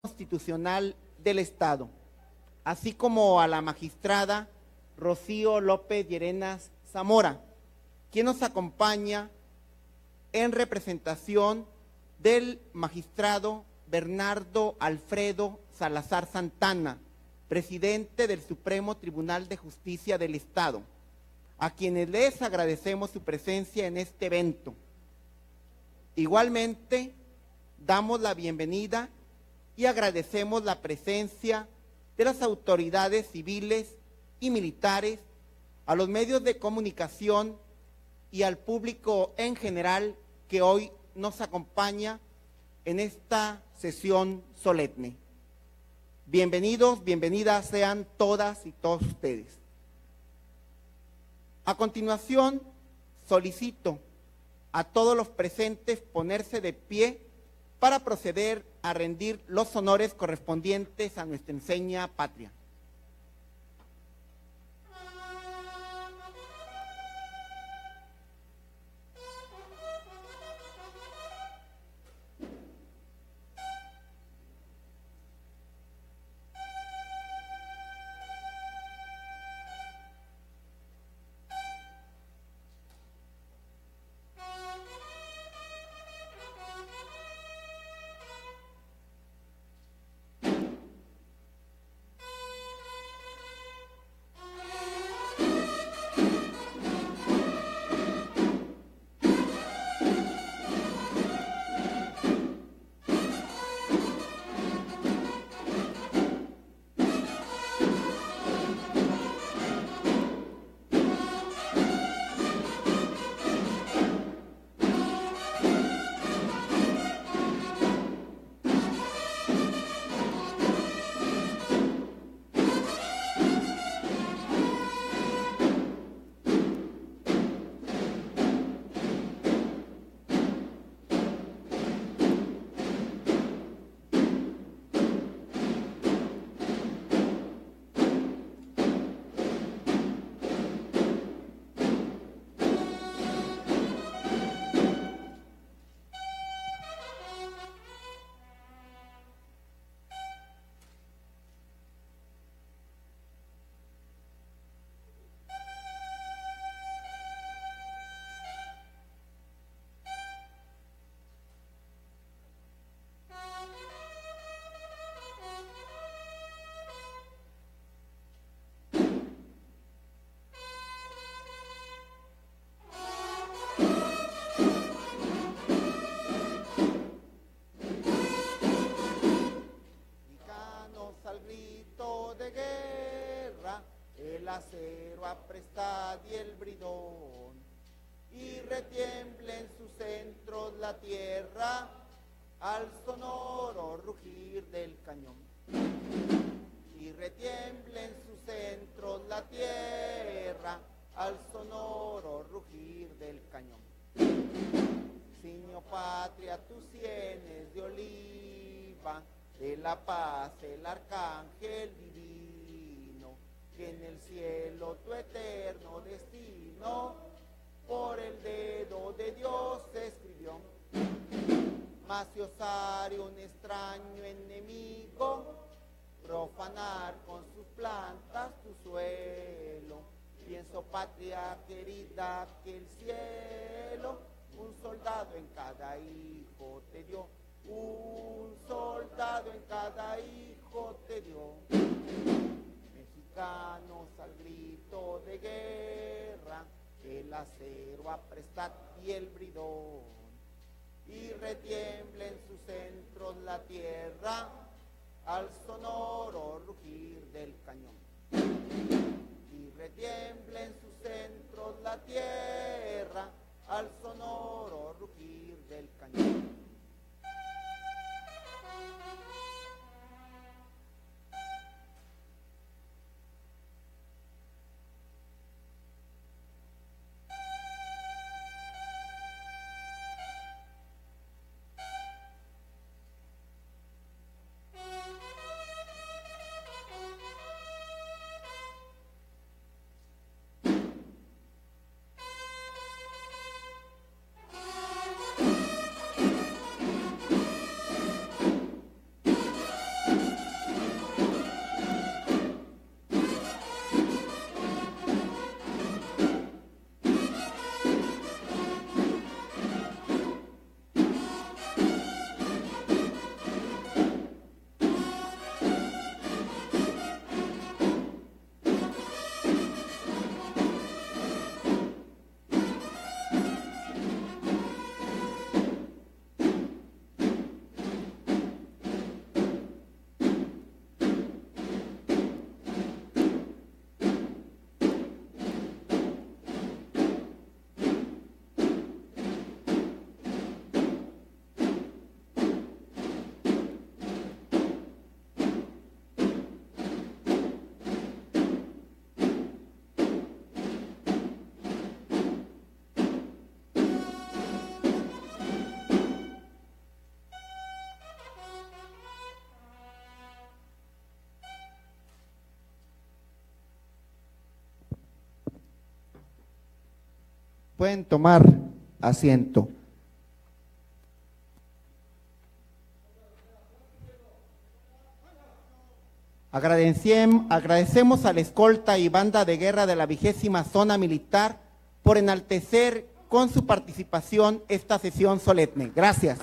Constitucional del Estado, así como a la magistrada Rocío López Llerenas Zamora, quien nos acompaña en representación del magistrado Bernardo Alfredo Salazar Santana, presidente del Supremo Tribunal de Justicia del Estado, a quienes les agradecemos su presencia en este evento. Igualmente, damos la bienvenida y agradecemos la presencia de las autoridades civiles y militares, a los medios de comunicación y al público en general que hoy nos acompaña en esta sesión solemne. Bienvenidos, bienvenidas sean todas y todos ustedes. A continuación, solicito a todos los presentes ponerse de pie para proceder a rendir los honores correspondientes a nuestra enseña patria. Acero aprestad y el bridón, y retiemble en sus centros la tierra al sonoro rugir del cañón. Y retiemble en sus centros la tierra al sonoro rugir del cañón. Ciño patria tus sienes de oliva, de la paz el arcángel divino, que en el cielo tu eterno destino por el dedo de Dios se escribió. Mas si osare un extraño enemigo profanar con sus plantas tu suelo, pienso patria querida que el cielo un soldado en cada hijo te dio, un soldado en cada hijo te dio. Mexicanos al grito de guerra, el acero aprestad y el bridón, y retiemble en sus centros la tierra al sonoro rugir del cañón. Y retiemble en sus centros la tierra al sonoro rugir del cañón. Pueden tomar asiento. Agradecemos a la escolta y banda de guerra de la 20ª Zona Militar por enaltecer con su participación esta sesión solemne. Gracias.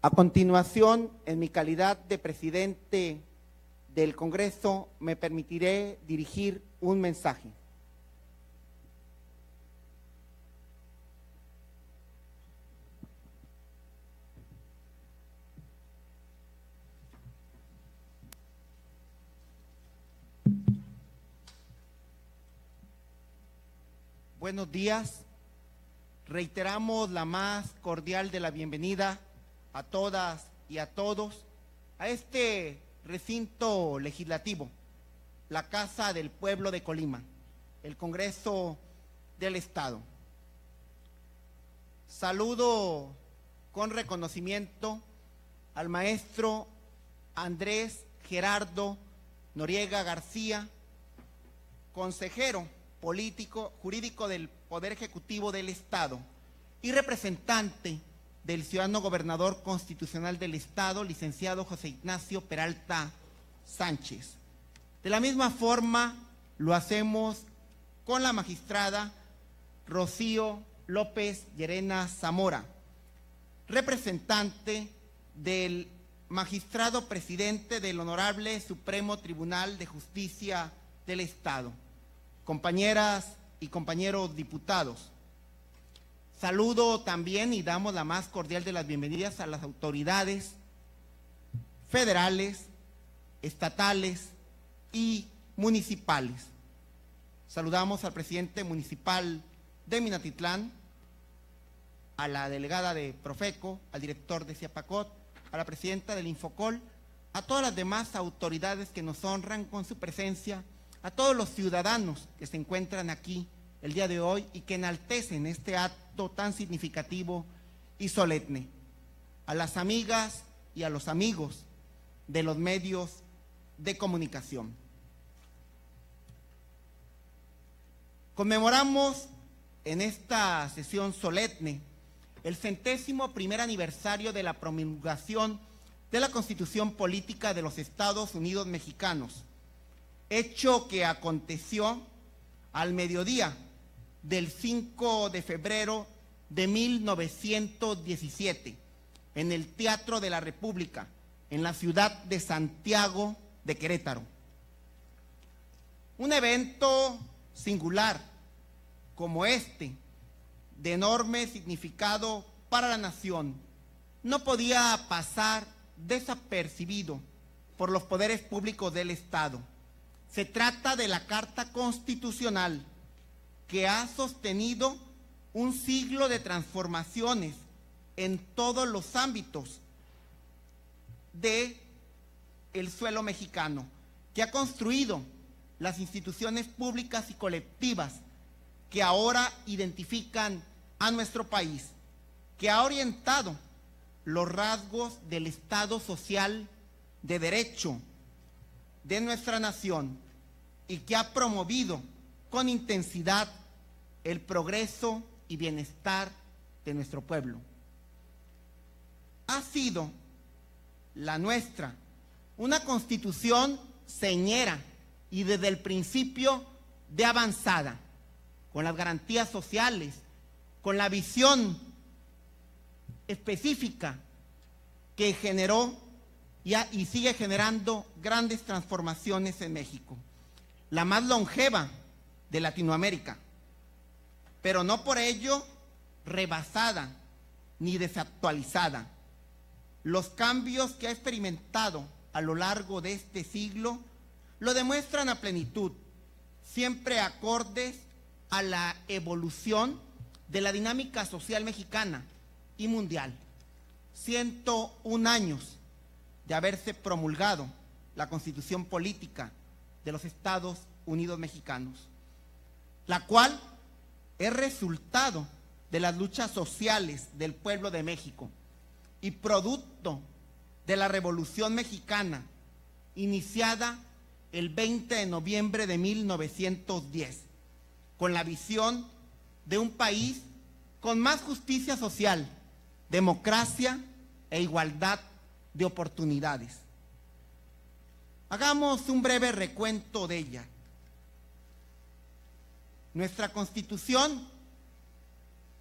A continuación, en mi calidad de presidente del Congreso, me permitiré dirigir un mensaje. Buenos días. Reiteramos la más cordial de la bienvenida a todas y a todos a este recinto legislativo, la Casa del Pueblo de Colima, el Congreso del Estado. Saludo con reconocimiento al maestro Andrés Gerardo Noriega García, consejero político jurídico del Poder Ejecutivo del Estado y representante del ciudadano gobernador constitucional del Estado, licenciado José Ignacio Peralta Sánchez. De la misma forma lo hacemos con la magistrada Rocío López Llerena Zamora, representante del magistrado presidente del Honorable Supremo Tribunal de Justicia del Estado. Compañeras y compañeros diputados, saludo también y damos la más cordial de las bienvenidas a las autoridades federales, estatales y municipales. Saludamos al presidente municipal de Minatitlán, a la delegada de Profeco, al director de Ciapacot, a la presidenta del Infocol, a todas las demás autoridades que nos honran con su presencia, a todos los ciudadanos que se encuentran aquí el día de hoy y que enaltecen este acto tan significativo y solemne, a las amigas y a los amigos de los medios de comunicación. Conmemoramos en esta sesión solemne el 101º aniversario de la promulgación de la Constitución Política de los Estados Unidos Mexicanos, hecho que aconteció al mediodía del 5 de febrero de 1917 en el Teatro de la República, en la ciudad de Santiago de Querétaro. Un evento singular como este, de enorme significado para la nación, no podía pasar desapercibido por los poderes públicos del Estado. Se trata de la Carta Constitucional que ha sostenido un siglo de transformaciones en todos los ámbitos del suelo mexicano, que ha construido las instituciones públicas y colectivas que ahora identifican a nuestro país, que ha orientado los rasgos del Estado social de derecho de nuestra nación y que ha promovido con intensidad el progreso y bienestar de nuestro pueblo. Ha sido la nuestra una constitución señera y desde el principio de avanzada, con las garantías sociales, con la visión específica que generó y sigue generando grandes transformaciones en México, la más longeva de Latinoamérica, pero no por ello rebasada ni desactualizada. Los cambios que ha experimentado a lo largo de este siglo lo demuestran a plenitud, siempre acordes a la evolución de la dinámica social mexicana y mundial. 101 años de haberse promulgado la Constitución Política de los Estados Unidos Mexicanos, la cual es resultado de las luchas sociales del pueblo de México y producto de la Revolución Mexicana iniciada el 20 de noviembre de 1910, con la visión de un país con más justicia social, democracia e igualdad de oportunidades. Hagamos un breve recuento de ella. Nuestra Constitución,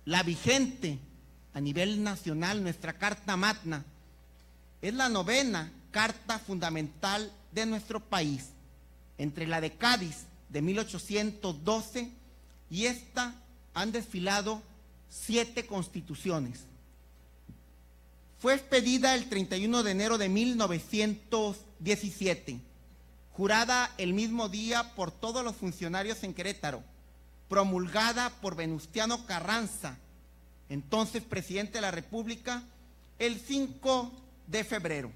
la vigente a nivel nacional, nuestra Carta Magna, es la 9ª Carta Fundamental de nuestro país, entre la de Cádiz de 1812 y esta han desfilado 7 constituciones. Fue expedida el 31 de enero de 1917, jurada el mismo día por todos los funcionarios en Querétaro, promulgada por Venustiano Carranza, entonces presidente de la República, el 5 de febrero.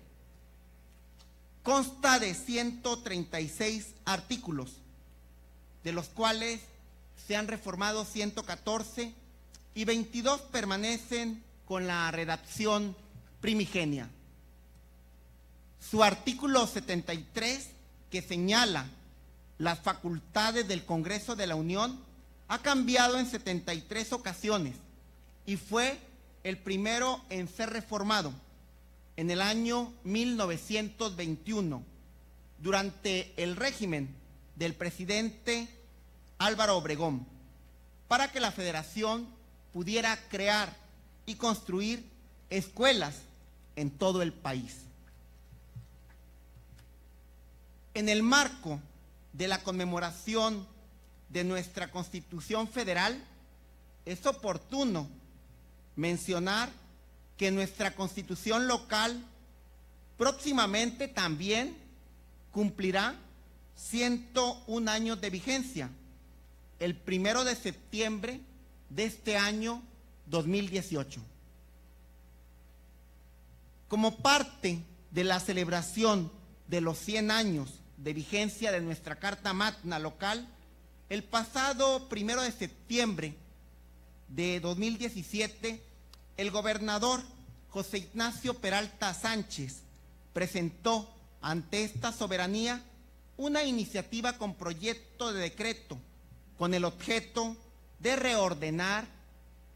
Consta de 136 artículos, de los cuales se han reformado 114 y 22 permanecen con la redacción primigenia. Su artículo 73, que señala las facultades del Congreso de la Unión, ha cambiado en 73 ocasiones y fue el primero en ser reformado en el año 1921, durante el régimen del presidente Álvaro Obregón, para que la Federación pudiera crear y construir escuelas en todo el país. En el marco de la conmemoración de nuestra Constitución Federal, es oportuno mencionar que nuestra Constitución local próximamente también cumplirá 101 años de vigencia, el 1 de septiembre de este año 2018. Como parte de la celebración de los 100 años de vigencia de nuestra Carta Magna local, el pasado 1 de septiembre de 2017, el gobernador José Ignacio Peralta Sánchez presentó ante esta soberanía una iniciativa con proyecto de decreto con el objeto de reordenar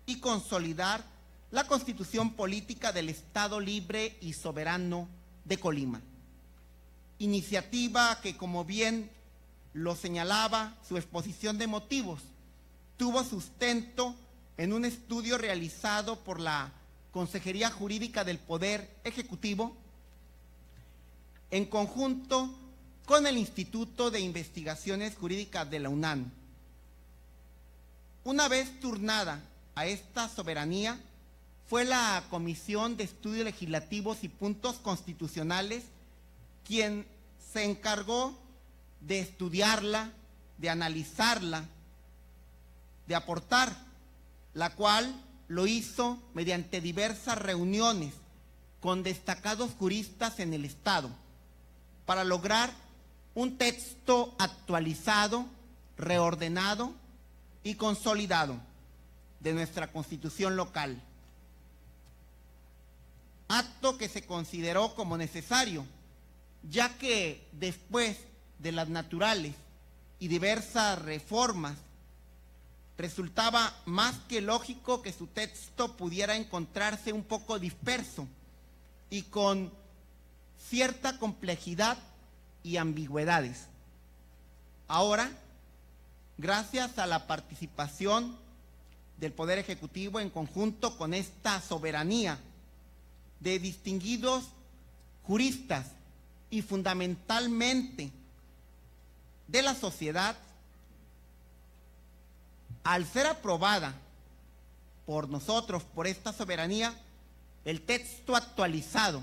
y consolidar la Constitución Política del Estado Libre y Soberano de Colima. Iniciativa que, como bien lo señalaba su exposición de motivos, tuvo sustento en un estudio realizado por la Consejería Jurídica del Poder Ejecutivo en conjunto con el Instituto de Investigaciones Jurídicas de la UNAM. Una vez turnada a esta soberanía, fue la Comisión de Estudios Legislativos y Puntos Constitucionales quien se encargó de estudiarla, de analizarla, de aportar, la cual lo hizo mediante diversas reuniones con destacados juristas en el Estado para lograr un texto actualizado, reordenado y consolidado de nuestra Constitución local. Acto que se consideró como necesario, ya que después de las naturales y diversas reformas, resultaba más que lógico que su texto pudiera encontrarse un poco disperso y con cierta complejidad y ambigüedades. Ahora, gracias a la participación del Poder Ejecutivo en conjunto con esta soberanía de distinguidos juristas y fundamentalmente de la sociedad, al ser aprobada por nosotros, por esta soberanía, el texto actualizado,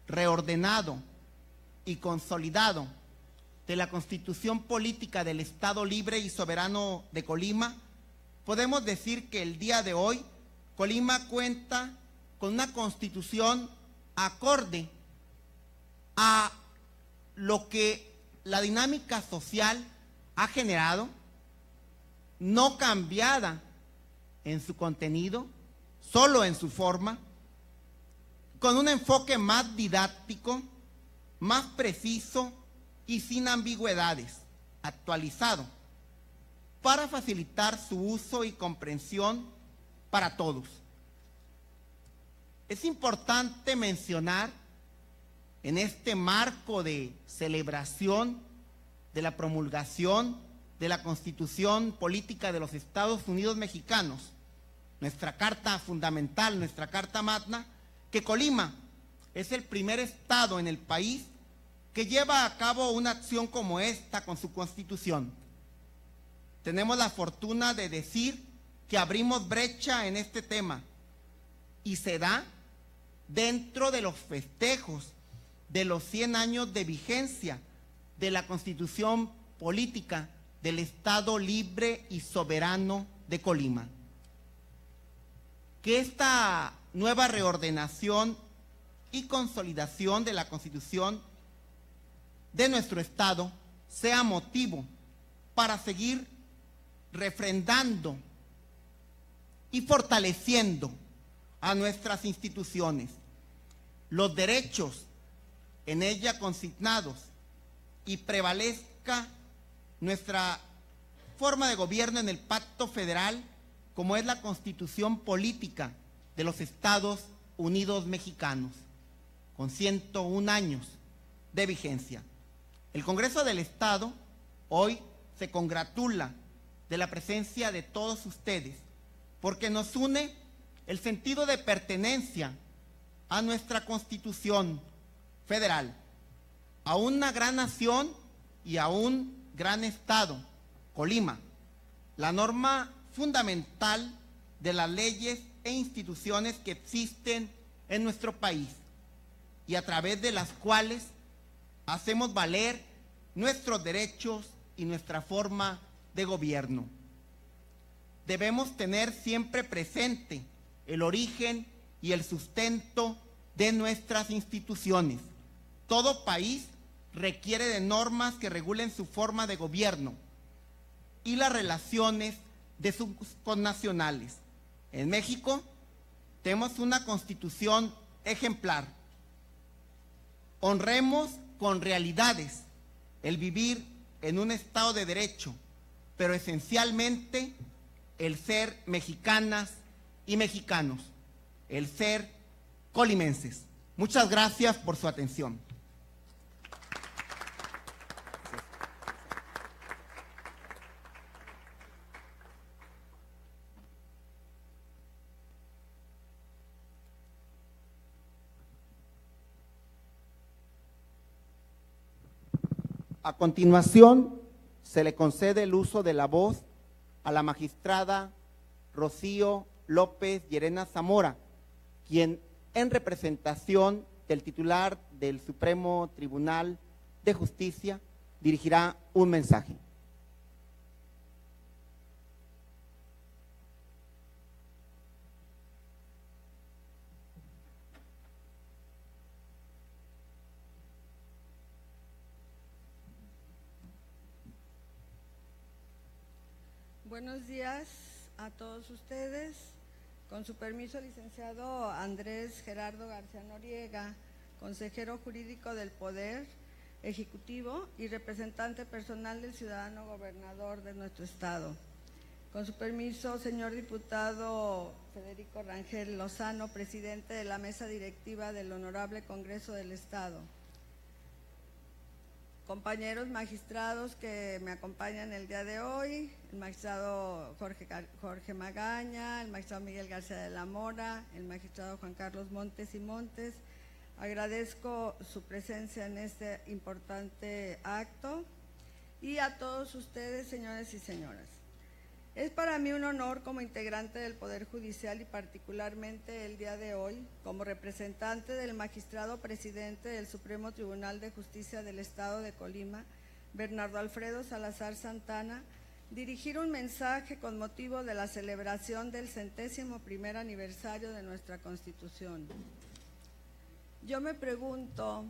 reordenado y consolidado de la Constitución Política del Estado Libre y Soberano de Colima, podemos decir que el día de hoy Colima cuenta con una Constitución acorde a lo que la dinámica social ha generado, no cambiada en su contenido, solo en su forma, con un enfoque más didáctico, más preciso y sin ambigüedades, actualizado, para facilitar su uso y comprensión para todos. Es importante mencionar, en este marco de celebración de la promulgación de la Constitución Política de los Estados Unidos Mexicanos, nuestra carta fundamental, nuestra carta magna, que Colima es el primer estado en el país que lleva a cabo una acción como esta con su Constitución. Tenemos la fortuna de decir que abrimos brecha en este tema y se da dentro de los festejos de los 100 años de vigencia de la Constitución Política del Estado Libre y Soberano de Colima. Que esta nueva reordenación y consolidación de la Constitución de nuestro Estado sea motivo para seguir refrendando y fortaleciendo a nuestras instituciones, los derechos en ella consignados, y prevalezca nuestra forma de gobierno en el pacto federal, como es la Constitución Política de los Estados Unidos Mexicanos, con 101 años de vigencia. El Congreso del Estado hoy se congratula de la presencia de todos ustedes, porque nos une el sentido de pertenencia a nuestra Constitución Federal, a una gran nación y a un gran estado, Colima, la norma fundamental de las leyes e instituciones que existen en nuestro país y a través de las cuales hacemos valer nuestros derechos y nuestra forma de gobierno. Debemos tener siempre presente el origen y el sustento de nuestras instituciones. Todo país requiere de normas que regulen su forma de gobierno y las relaciones de sus connacionales. En México tenemos una Constitución ejemplar. Honremos con realidades el vivir en un Estado de Derecho, pero esencialmente el ser mexicanas y mexicanos, el ser colimenses. Muchas gracias por su atención. A continuación, se le concede el uso de la voz a la magistrada Rocío López Llerena Zamora, quien en representación del titular del Supremo Tribunal de Justicia dirigirá un mensaje. Buenos días a todos ustedes. Con su permiso, licenciado Andrés Gerardo García Noriega, consejero jurídico del Poder Ejecutivo y representante personal del ciudadano gobernador de nuestro estado. Con su permiso, señor diputado Federico Rangel Lozano, presidente de la mesa directiva del Honorable Congreso del Estado. Compañeros magistrados que me acompañan el día de hoy, el magistrado Jorge Magaña, el magistrado Miguel García de la Mora, el magistrado Juan Carlos Montes y Montes, agradezco su presencia en este importante acto y a todos ustedes, señores y señoras. Es para mí un honor como integrante del Poder Judicial y particularmente el día de hoy, como representante del magistrado presidente del Supremo Tribunal de Justicia del Estado de Colima, Bernardo Alfredo Salazar Santana, dirigir un mensaje con motivo de la celebración del 101º aniversario de nuestra Constitución. Yo me pregunto,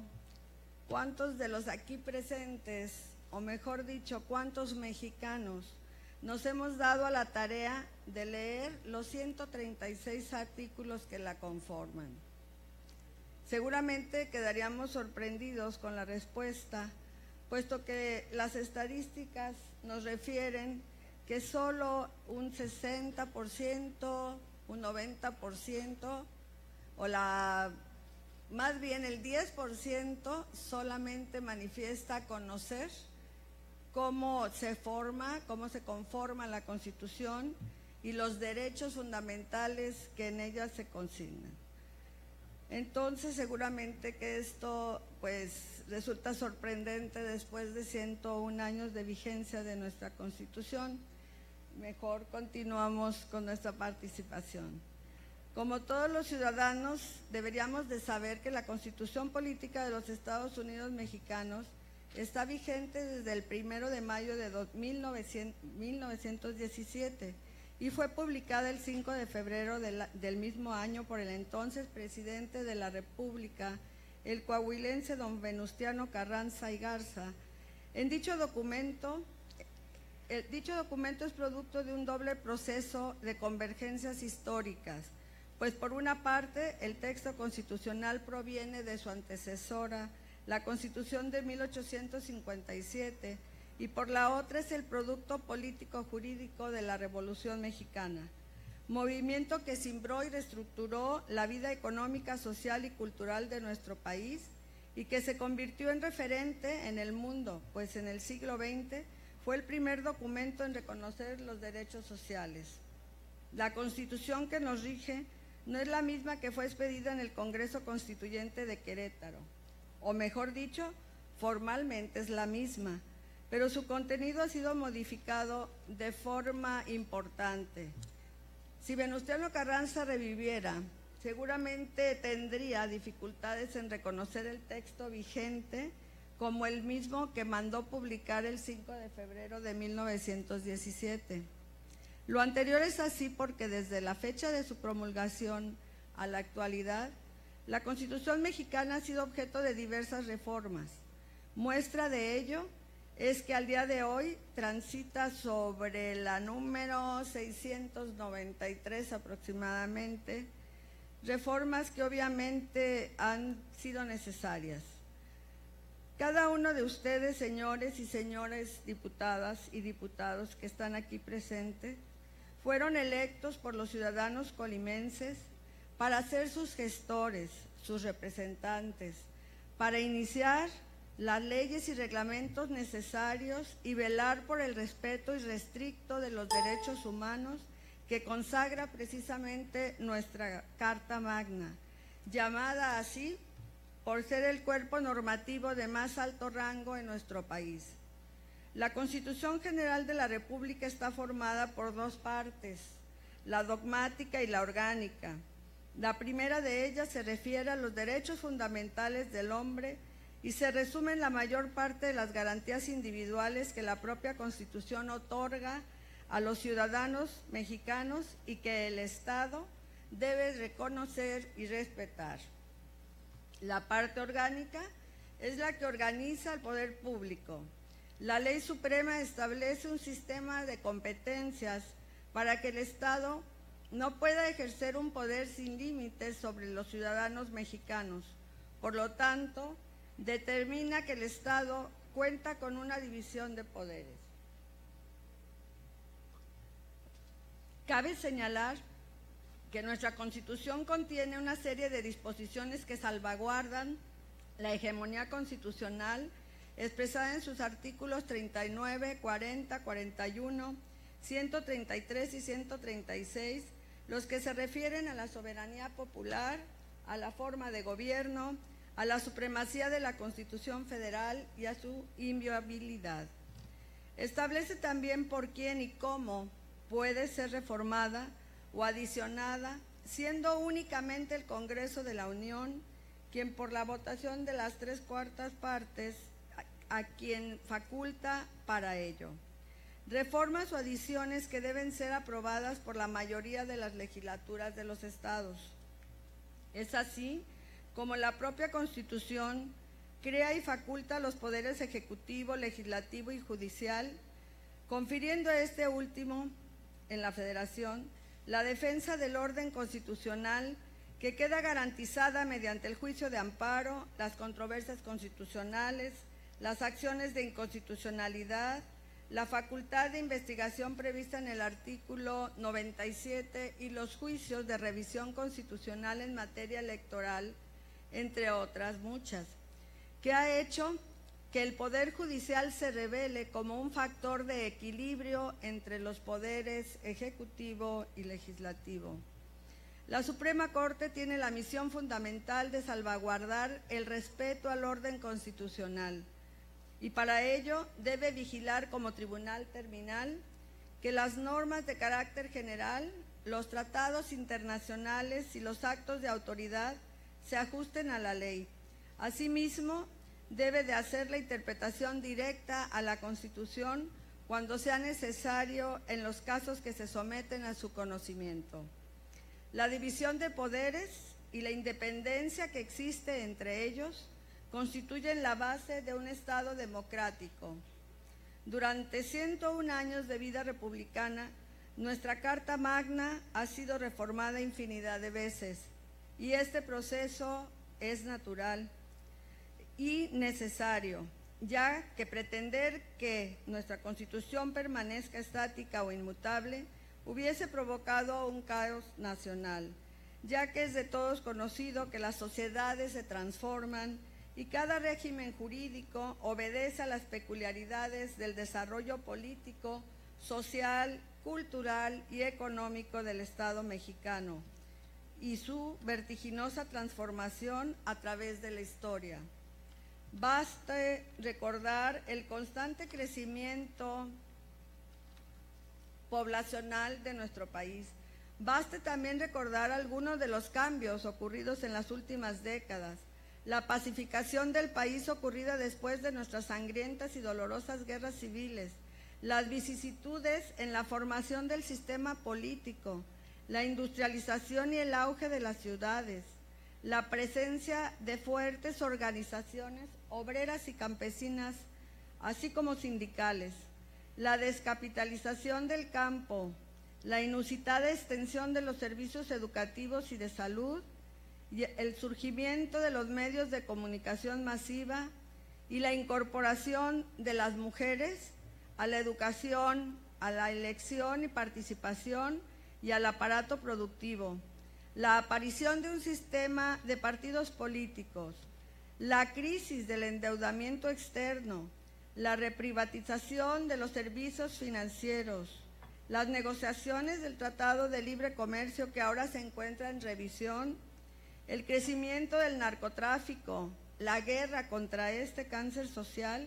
¿cuántos de los aquí presentes, o mejor dicho, cuántos mexicanos, nos hemos dado a la tarea de leer los 136 artículos que la conforman? Seguramente quedaríamos sorprendidos con la respuesta, puesto que las estadísticas nos refieren que solo un 60%, un 90%, más bien el 10% solamente manifiesta conocer cómo se conforma la Constitución y los derechos fundamentales que en ella se consignan. Entonces, seguramente que esto pues resulta sorprendente después de 101 años de vigencia de nuestra Constitución. Mejor continuamos con nuestra participación. Como todos los ciudadanos, deberíamos de saber que la Constitución Política de los Estados Unidos Mexicanos está vigente desde el 1 de mayo de 1917 y fue publicada el 5 de febrero del mismo año por el entonces presidente de la República, el coahuilense don Venustiano Carranza y Garza. Dicho documento es producto de un doble proceso de convergencias históricas, pues por una parte el texto constitucional proviene de su antecesora, la Constitución de 1857, y por la otra es el producto político-jurídico de la Revolución Mexicana, movimiento que cimbró y reestructuró la vida económica, social y cultural de nuestro país y que se convirtió en referente en el mundo, pues en el siglo XX fue el primer documento en reconocer los derechos sociales. La Constitución que nos rige no es la misma que fue expedida en el Congreso Constituyente de Querétaro, o mejor dicho, formalmente es la misma, pero su contenido ha sido modificado de forma importante. Si Venustiano Carranza reviviera, seguramente tendría dificultades en reconocer el texto vigente como el mismo que mandó publicar el 5 de febrero de 1917. Lo anterior es así porque desde la fecha de su promulgación a la actualidad, la Constitución mexicana ha sido objeto de diversas reformas. Muestra de ello es que al día de hoy transita sobre la número 693 aproximadamente, reformas que obviamente han sido necesarias. Cada uno de ustedes, señores y señores diputadas y diputados que están aquí presentes, fueron electos por los ciudadanos colimenses para ser sus gestores, sus representantes, para iniciar las leyes y reglamentos necesarios y velar por el respeto irrestricto de los derechos humanos que consagra precisamente nuestra Carta Magna, llamada así por ser el cuerpo normativo de más alto rango en nuestro país. La Constitución General de la República está formada por dos partes, la dogmática y la orgánica. La primera de ellas se refiere a los derechos fundamentales del hombre y se resume en la mayor parte de las garantías individuales que la propia Constitución otorga a los ciudadanos mexicanos y que el Estado debe reconocer y respetar. La parte orgánica es la que organiza el poder público. La Ley Suprema establece un sistema de competencias para que el Estado no pueda ejercer un poder sin límites sobre los ciudadanos mexicanos. Por lo tanto, determina que el Estado cuenta con una división de poderes. Cabe señalar que nuestra Constitución contiene una serie de disposiciones que salvaguardan la hegemonía constitucional expresada en sus artículos 39, 40, 41, 133 y 136, los que se refieren a la soberanía popular, a la forma de gobierno, a la supremacía de la Constitución Federal y a su inviolabilidad. Establece también por quién y cómo puede ser reformada o adicionada, siendo únicamente el Congreso de la Unión quien por la votación de las 3/4 partes a quien faculta para ello. Reformas o adiciones que deben ser aprobadas por la mayoría de las legislaturas de los estados. Es así como la propia Constitución crea y faculta los poderes ejecutivo, legislativo y judicial, confiriendo a este último, en la Federación, la defensa del orden constitucional que queda garantizada mediante el juicio de amparo, las controversias constitucionales, las acciones de inconstitucionalidad, la facultad de investigación prevista en el artículo 97 y los juicios de revisión constitucional en materia electoral, entre otras muchas, que ha hecho que el Poder Judicial se revele como un factor de equilibrio entre los poderes ejecutivo y legislativo. La Suprema Corte tiene la misión fundamental de salvaguardar el respeto al orden constitucional y para ello debe vigilar como tribunal terminal que las normas de carácter general, los tratados internacionales y los actos de autoridad se ajusten a la ley. Asimismo, debe de hacer la interpretación directa a la Constitución cuando sea necesario en los casos que se someten a su conocimiento. La división de poderes y la independencia que existe entre ellos constituyen la base de un Estado democrático. Durante 101 años de vida republicana, nuestra Carta Magna ha sido reformada infinidad de veces y este proceso es natural y necesario, ya que pretender que nuestra Constitución permanezca estática o inmutable hubiese provocado un caos nacional, ya que es de todos conocido que las sociedades se transforman y cada régimen jurídico obedece a las peculiaridades del desarrollo político, social, cultural y económico del Estado mexicano y su vertiginosa transformación a través de la historia. Baste recordar el constante crecimiento poblacional de nuestro país. Baste también recordar algunos de los cambios ocurridos en las últimas décadas. La pacificación del país ocurrida después de nuestras sangrientas y dolorosas guerras civiles, las vicisitudes en la formación del sistema político, la industrialización y el auge de las ciudades, la presencia de fuertes organizaciones obreras y campesinas, así como sindicales, la descapitalización del campo, la inusitada extensión de los servicios educativos y de salud, y el surgimiento de los medios de comunicación masiva y la incorporación de las mujeres a la educación, a la elección y participación y al aparato productivo, la aparición de un sistema de partidos políticos, la crisis del endeudamiento externo, la reprivatización de los servicios financieros, las negociaciones del Tratado de Libre Comercio que ahora se encuentra en revisión, el crecimiento del narcotráfico, la guerra contra este cáncer social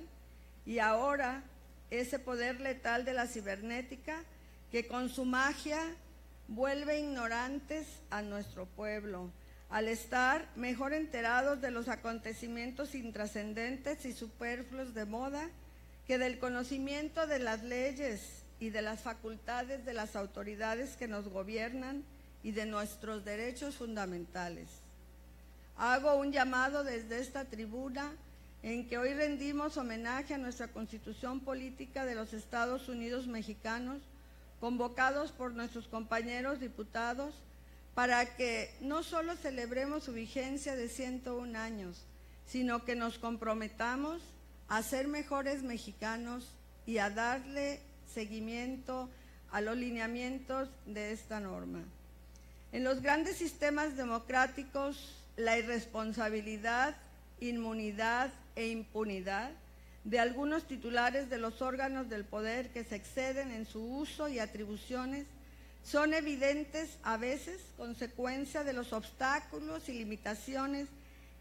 y ahora ese poder letal de la cibernética que con su magia vuelve ignorantes a nuestro pueblo, al estar mejor enterados de los acontecimientos intrascendentes y superfluos de moda que del conocimiento de las leyes y de las facultades de las autoridades que nos gobiernan y de nuestros derechos fundamentales. Hago un llamado desde esta tribuna en que hoy rendimos homenaje a nuestra Constitución Política de los Estados Unidos Mexicanos, convocados por nuestros compañeros diputados, para que no solo celebremos su vigencia de 101 años, sino que nos comprometamos a ser mejores mexicanos y a darle seguimiento a los lineamientos de esta norma. En los grandes sistemas democráticos, la irresponsabilidad, inmunidad e impunidad de algunos titulares de los órganos del poder que se exceden en su uso y atribuciones son evidentes a veces consecuencia de los obstáculos y limitaciones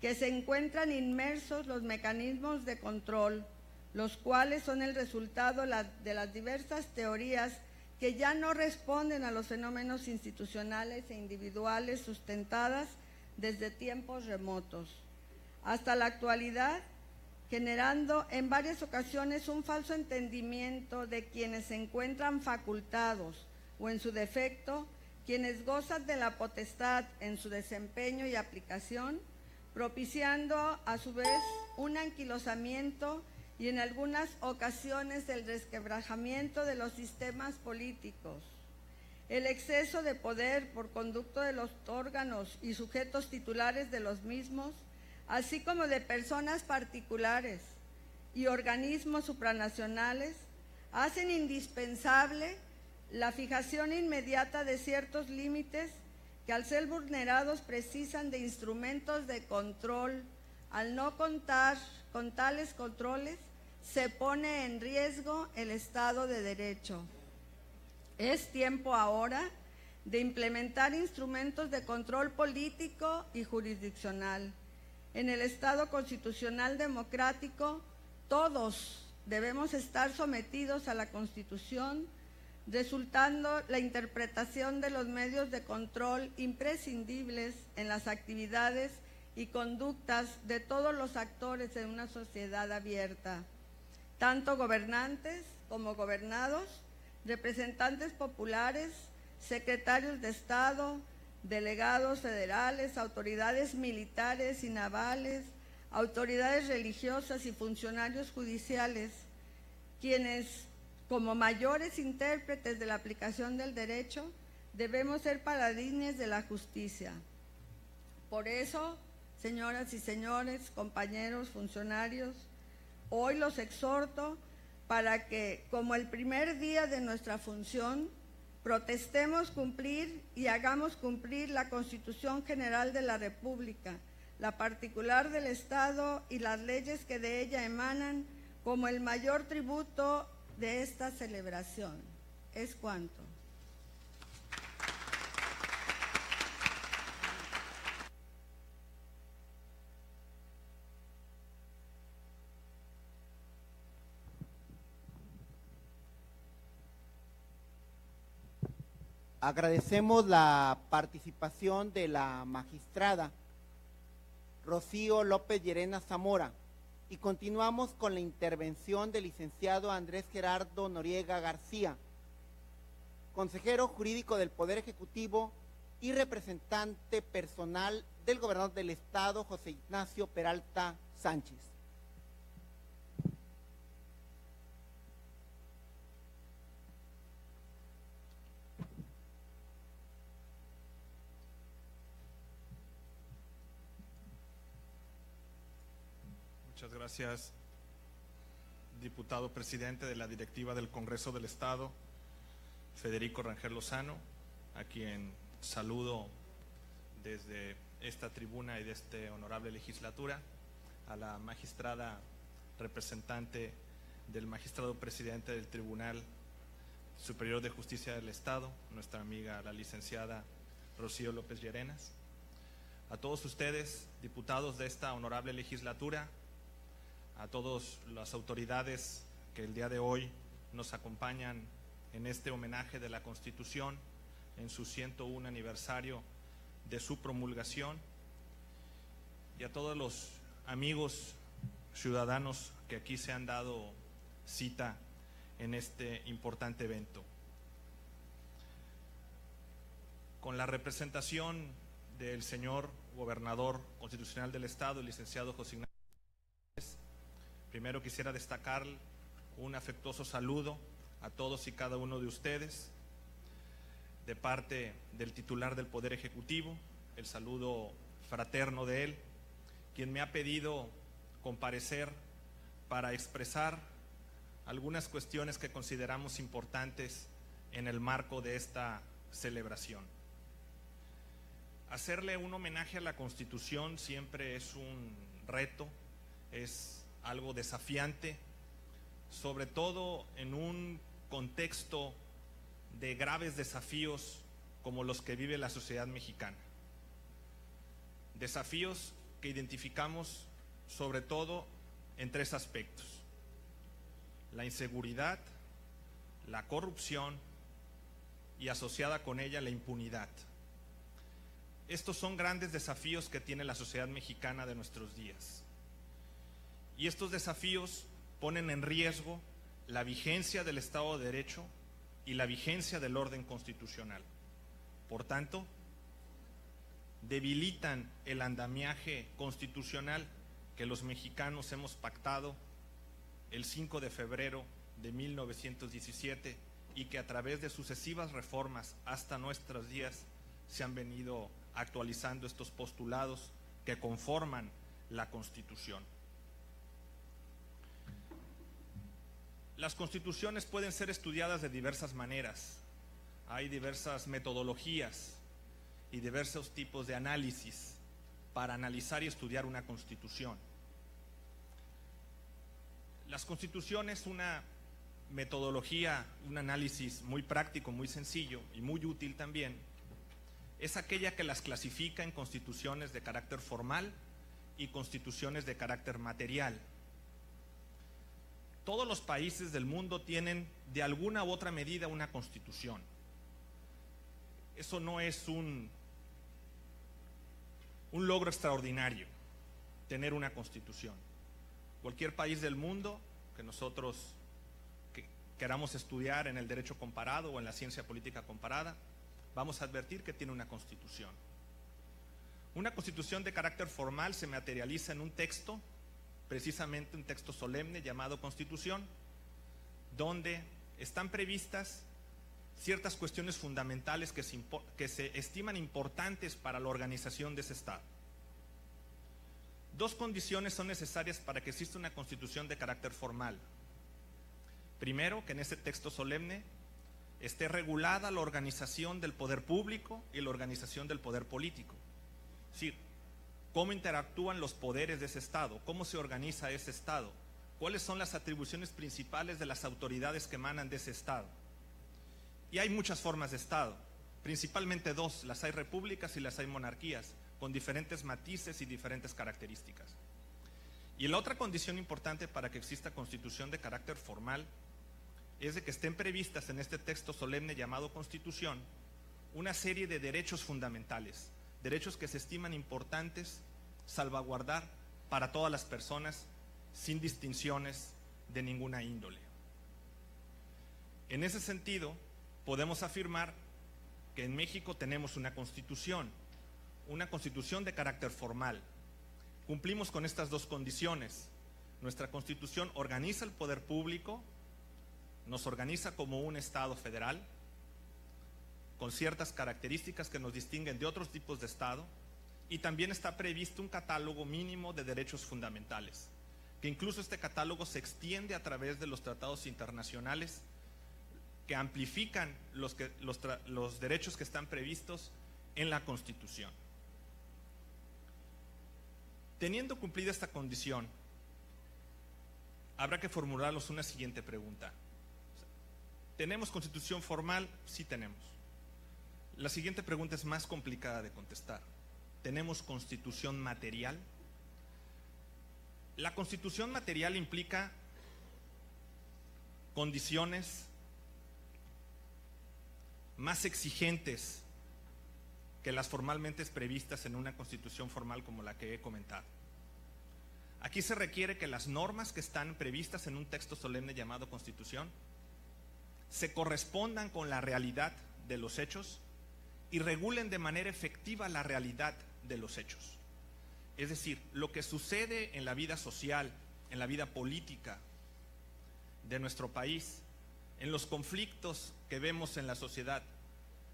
que se encuentran inmersos los mecanismos de control, los cuales son el resultado de las diversas teorías que ya no responden a los fenómenos institucionales e individuales sustentadas desde tiempos remotos. Hasta la actualidad, generando en varias ocasiones un falso entendimiento de quienes se encuentran facultados o en su defecto, quienes gozan de la potestad en su desempeño y aplicación, propiciando a su vez un anquilosamiento y en algunas ocasiones el resquebrajamiento de los sistemas políticos. El exceso de poder por conducto de los órganos y sujetos titulares de los mismos, así como de personas particulares y organismos supranacionales hacen indispensable la fijación inmediata de ciertos límites que, al ser vulnerados, precisan de instrumentos de control. Al no contar con tales controles, se pone en riesgo el Estado de Derecho. Es tiempo ahora de implementar instrumentos de control político y jurisdiccional. En el Estado constitucional democrático, todos debemos estar sometidos a la Constitución, resultando la interpretación de los medios de control imprescindibles en las actividades y conductas de todos los actores en una sociedad abierta, tanto gobernantes como gobernados, representantes populares, secretarios de Estado, delegados federales, autoridades militares y navales, autoridades religiosas y funcionarios judiciales, quienes, como mayores intérpretes de la aplicación del derecho, debemos ser paladines de la justicia. Por eso, señoras y señores, compañeros funcionarios, hoy los exhorto para que, como el primer día de nuestra función, protestemos cumplir y hagamos cumplir la Constitución General de la República, la particular del Estado y las leyes que de ella emanan, como el mayor tributo de esta celebración. Es cuanto. Agradecemos la participación de la magistrada Rocío López Llerena Zamora y continuamos con la intervención del licenciado Andrés Gerardo Noriega García, consejero jurídico del Poder Ejecutivo y representante personal del gobernador del Estado, José Ignacio Peralta Sánchez. Muchas gracias, diputado presidente de la directiva del Congreso del Estado, Federico Rangel Lozano, a quien saludo desde esta tribuna y de esta honorable legislatura, a la magistrada representante del magistrado presidente del Tribunal Superior de Justicia del Estado, nuestra amiga la licenciada Rocío López Llerenas, a todos ustedes, diputados de esta honorable legislatura, a todas las autoridades que el día de hoy nos acompañan en este homenaje de la Constitución en su 101 aniversario de su promulgación, y a todos los amigos ciudadanos que aquí se han dado cita en este importante evento. Con la representación del señor gobernador constitucional del Estado, el licenciado José Ignacio, primero quisiera destacar un afectuoso saludo a todos y cada uno de ustedes de parte del titular del Poder Ejecutivo, el saludo fraterno de él, quien me ha pedido comparecer para expresar algunas cuestiones que consideramos importantes en el marco de esta celebración. Hacerle un homenaje a la Constitución siempre es un reto, es algo desafiante, sobre todo en un contexto de graves desafíos como los que vive la sociedad mexicana. Desafíos que identificamos sobre todo en tres aspectos: la inseguridad, la corrupción y asociada con ella la impunidad. Estos son grandes desafíos que tiene la sociedad mexicana de nuestros días. Y estos desafíos ponen en riesgo la vigencia del Estado de Derecho y la vigencia del orden constitucional. Por tanto, debilitan el andamiaje constitucional que los mexicanos hemos pactado el 5 de febrero de 1917 y que a través de sucesivas reformas hasta nuestros días se han venido actualizando estos postulados que conforman la Constitución. Las constituciones pueden ser estudiadas de diversas maneras. Hay diversas metodologías y diversos tipos de análisis para analizar y estudiar una constitución. Las constituciones, una metodología, un análisis muy práctico, muy sencillo y muy útil también, es aquella que las clasifica en constituciones de carácter formal y constituciones de carácter material. Todos los países del mundo tienen de alguna u otra medida una constitución. Eso no es un logro extraordinario, tener una constitución. Cualquier país del mundo que nosotros queramos estudiar en el derecho comparado o en la ciencia política comparada, vamos a advertir que tiene una constitución. Una constitución de carácter formal se materializa en un texto, precisamente un texto solemne llamado Constitución, donde están previstas ciertas cuestiones fundamentales que se estiman importantes para la organización de ese Estado. Dos condiciones son necesarias para que exista una constitución de carácter formal. Primero, que en ese texto solemne esté regulada la organización del poder público y la organización del poder político. Es decir, cómo interactúan los poderes de ese Estado, cómo se organiza ese Estado, cuáles son las atribuciones principales de las autoridades que emanan de ese Estado. Y hay muchas formas de Estado, principalmente dos: las hay repúblicas y las hay monarquías, con diferentes matices y diferentes características. Y la otra condición importante para que exista constitución de carácter formal es de que estén previstas en este texto solemne llamado Constitución una serie de derechos fundamentales, derechos que se estiman importantes salvaguardar para todas las personas sin distinciones de ninguna índole. En ese sentido, podemos afirmar que en México tenemos una constitución de carácter formal. Cumplimos con estas dos condiciones. Nuestra constitución organiza el poder público, nos organiza como un Estado federal, con ciertas características que nos distinguen de otros tipos de Estado, y también está previsto un catálogo mínimo de derechos fundamentales, que incluso este catálogo se extiende a través de los tratados internacionales que amplifican los derechos que están previstos en la Constitución. Teniendo cumplida esta condición, habrá que formularnos una siguiente pregunta. ¿Tenemos constitución formal? Sí tenemos. La siguiente pregunta es más complicada de contestar. ¿Tenemos constitución material? La constitución material implica condiciones más exigentes que las formalmente previstas en una constitución formal como la que he comentado. Aquí se requiere que las normas que están previstas en un texto solemne llamado Constitución se correspondan con la realidad de los hechos y regulen de manera efectiva la realidad de los hechos. Es decir, lo que sucede en la vida social, en la vida política de nuestro país, en los conflictos que vemos en la sociedad,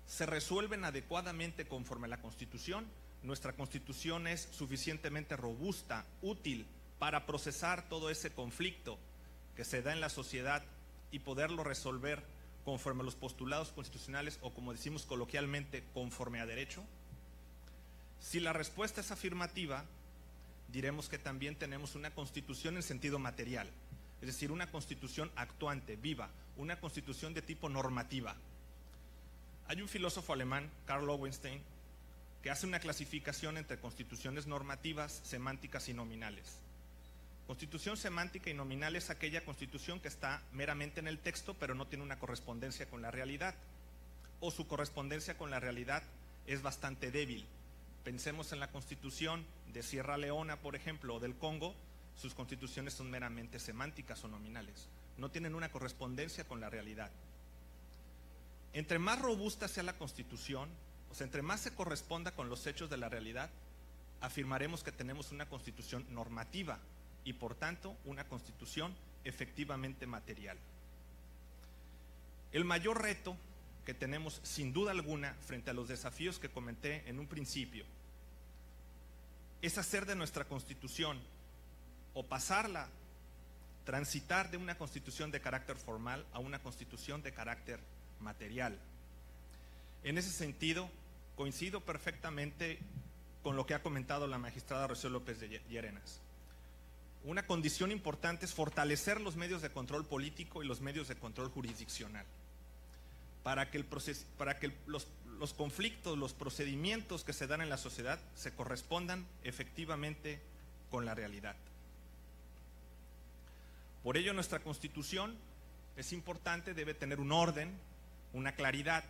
se resuelven adecuadamente conforme a la Constitución. Nuestra Constitución es suficientemente robusta, útil para procesar todo ese conflicto que se da en la sociedad y poderlo resolver conforme a los postulados constitucionales, o como decimos coloquialmente, conforme a derecho. Si la respuesta es afirmativa, diremos que también tenemos una constitución en sentido material, es decir, una constitución actuante, viva, una constitución de tipo normativa. Hay un filósofo alemán, Karl Lowenstein, que hace una clasificación entre constituciones normativas, semánticas y nominales. Constitución semántica y nominal es aquella constitución que está meramente en el texto, pero no tiene una correspondencia con la realidad, o su correspondencia con la realidad es bastante débil. Pensemos en la constitución de Sierra Leona, por ejemplo, o del Congo. Sus constituciones son meramente semánticas o nominales, no tienen una correspondencia con la realidad. Entre más robusta sea la constitución, o sea, entre más se corresponda con los hechos de la realidad, afirmaremos que tenemos una constitución normativa y por tanto una constitución efectivamente material. El mayor reto que tenemos sin duda alguna frente a los desafíos que comenté en un principio es hacer de nuestra constitución, o pasarla transitar de una constitución de carácter formal a una constitución de carácter material. En ese sentido, coincido perfectamente con lo que ha comentado la magistrada Rocío López de Llerenas. Una condición importante es fortalecer los medios de control político y los medios de control jurisdiccional, para que los conflictos, los procedimientos que se dan en la sociedad se correspondan efectivamente con la realidad. Por ello, nuestra Constitución es importante, debe tener un orden, una claridad,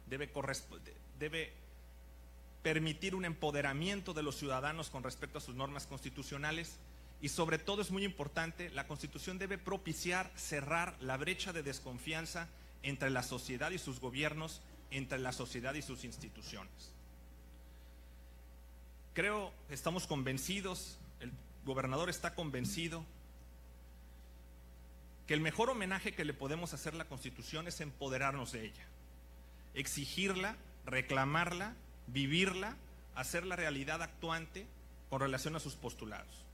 debe permitir un empoderamiento de los ciudadanos con respecto a sus normas constitucionales y, sobre todo, es muy importante, la Constitución debe propiciar cerrar la brecha de desconfianza entre la sociedad y sus gobiernos, entre la sociedad y sus instituciones. Creo, estamos convencidos, el gobernador está convencido que el mejor homenaje que le podemos hacer a la Constitución es empoderarnos de ella, exigirla, reclamarla, vivirla, hacerla realidad actuante con relación a sus postulados.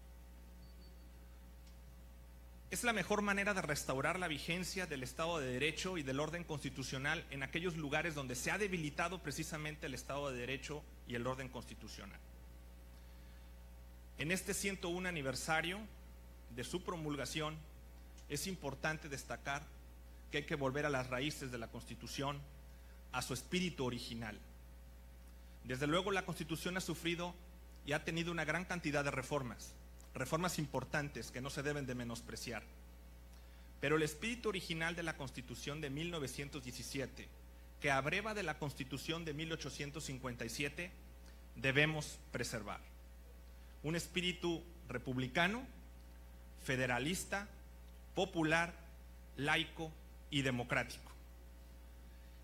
Es la mejor manera de restaurar la vigencia del Estado de Derecho y del orden constitucional en aquellos lugares donde se ha debilitado precisamente el Estado de Derecho y el orden constitucional. En este 101 aniversario de su promulgación, es importante destacar que hay que volver a las raíces de la Constitución, a su espíritu original. Desde luego, la Constitución ha sufrido y ha tenido una gran cantidad de reformas importantes que no se deben de menospreciar. Pero el espíritu original de la Constitución de 1917, que abreva de la Constitución de 1857, debemos preservar. Un espíritu republicano, federalista, popular, laico y democrático.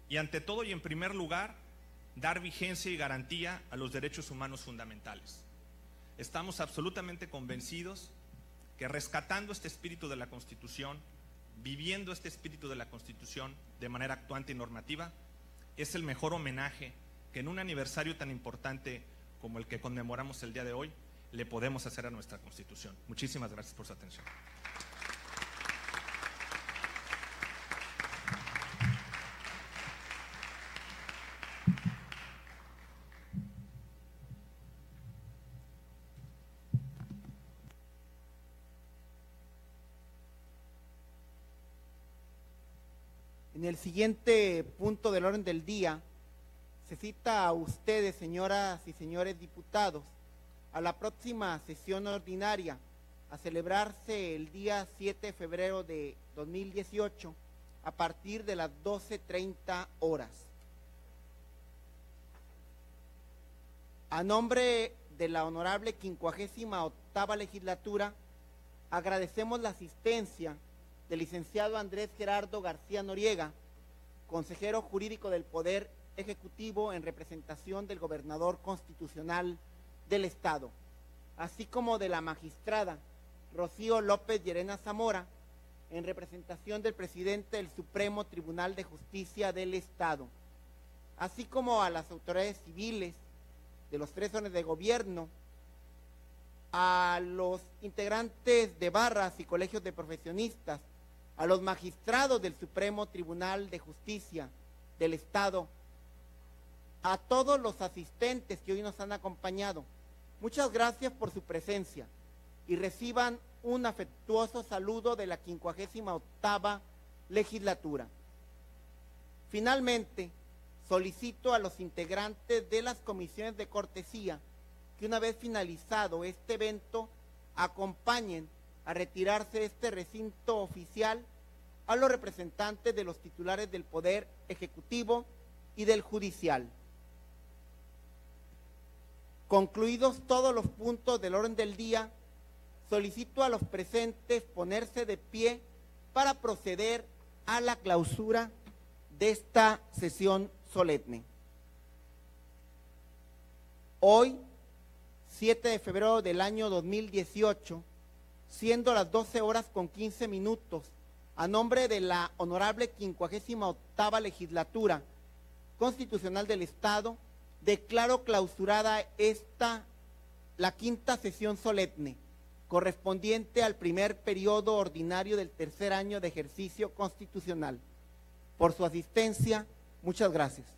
Y ante todo y en primer lugar, dar vigencia y garantía a los derechos humanos fundamentales. Estamos absolutamente convencidos que rescatando este espíritu de la Constitución, viviendo este espíritu de la Constitución de manera actuante y normativa, es el mejor homenaje que en un aniversario tan importante como el que conmemoramos el día de hoy, le podemos hacer a nuestra Constitución. Muchísimas gracias por su atención. En el siguiente punto del orden del día, se cita a ustedes, señoras y señores diputados, a la próxima sesión ordinaria, a celebrarse el día 7 de febrero de 2018, a partir de las 12:30 horas. A nombre de la honorable 58ª legislatura, agradecemos la asistencia del licenciado Andrés Gerardo García Noriega, consejero jurídico del Poder Ejecutivo en representación del gobernador constitucional del Estado, así como de la magistrada Rocío López Llerenas Zamora, en representación del presidente del Supremo Tribunal de Justicia del Estado, así como a las autoridades civiles de los 3 órdenes de gobierno, a los integrantes de barras y colegios de profesionistas, a los magistrados del Supremo Tribunal de Justicia del Estado, a todos los asistentes que hoy nos han acompañado. Muchas gracias por su presencia y reciban un afectuoso saludo de la 58ª legislatura. Finalmente, solicito a los integrantes de las comisiones de cortesía que una vez finalizado este evento acompañen a retirarse de este recinto oficial a los representantes de los titulares del Poder Ejecutivo y del Judicial. Concluidos todos los puntos del orden del día, solicito a los presentes ponerse de pie para proceder a la clausura de esta sesión solemne. Hoy, 7 de febrero del año 2018, siendo las 12:15, a nombre de la honorable 58ª legislatura constitucional del Estado, declaro clausurada la 5ª sesión solemne correspondiente al primer periodo ordinario del tercer año de ejercicio constitucional. Por su asistencia, muchas gracias.